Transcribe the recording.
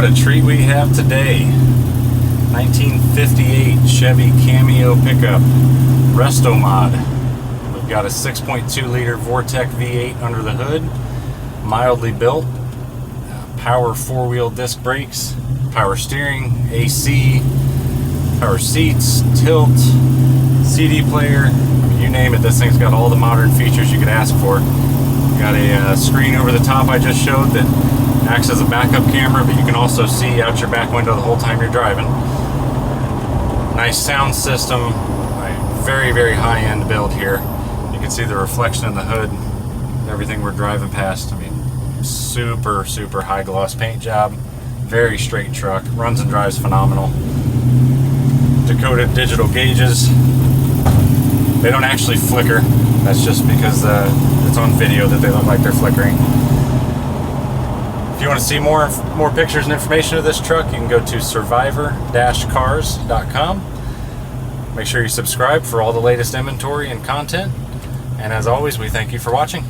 what a treat we have today. 1958 Chevy Cameo pickup, Restomod. We've got a 6.2 liter Vortec V8 under the hood, mildly built, power 4-wheel disc brakes, power steering, AC, power seats, tilt, CD player, you name it, this thing's got all the modern features you could ask for. Got a screen over the top I just showed that acts as a backup camera, but you can also see out your back window the whole time you're driving. Nice sound system, very, very high-end build here. You can see the reflection in the hood, everything we're driving past. I mean, super, super high-gloss paint job, very straight truck, runs and drives phenomenal. Decoded digital gauges. They don't actually flicker, that's just because it's on video that they look like they're flickering. If you want to see more pictures and information of this truck, you can go to survivor-cars.com. Make sure you subscribe for all the latest inventory and content. And as always, we thank you for watching.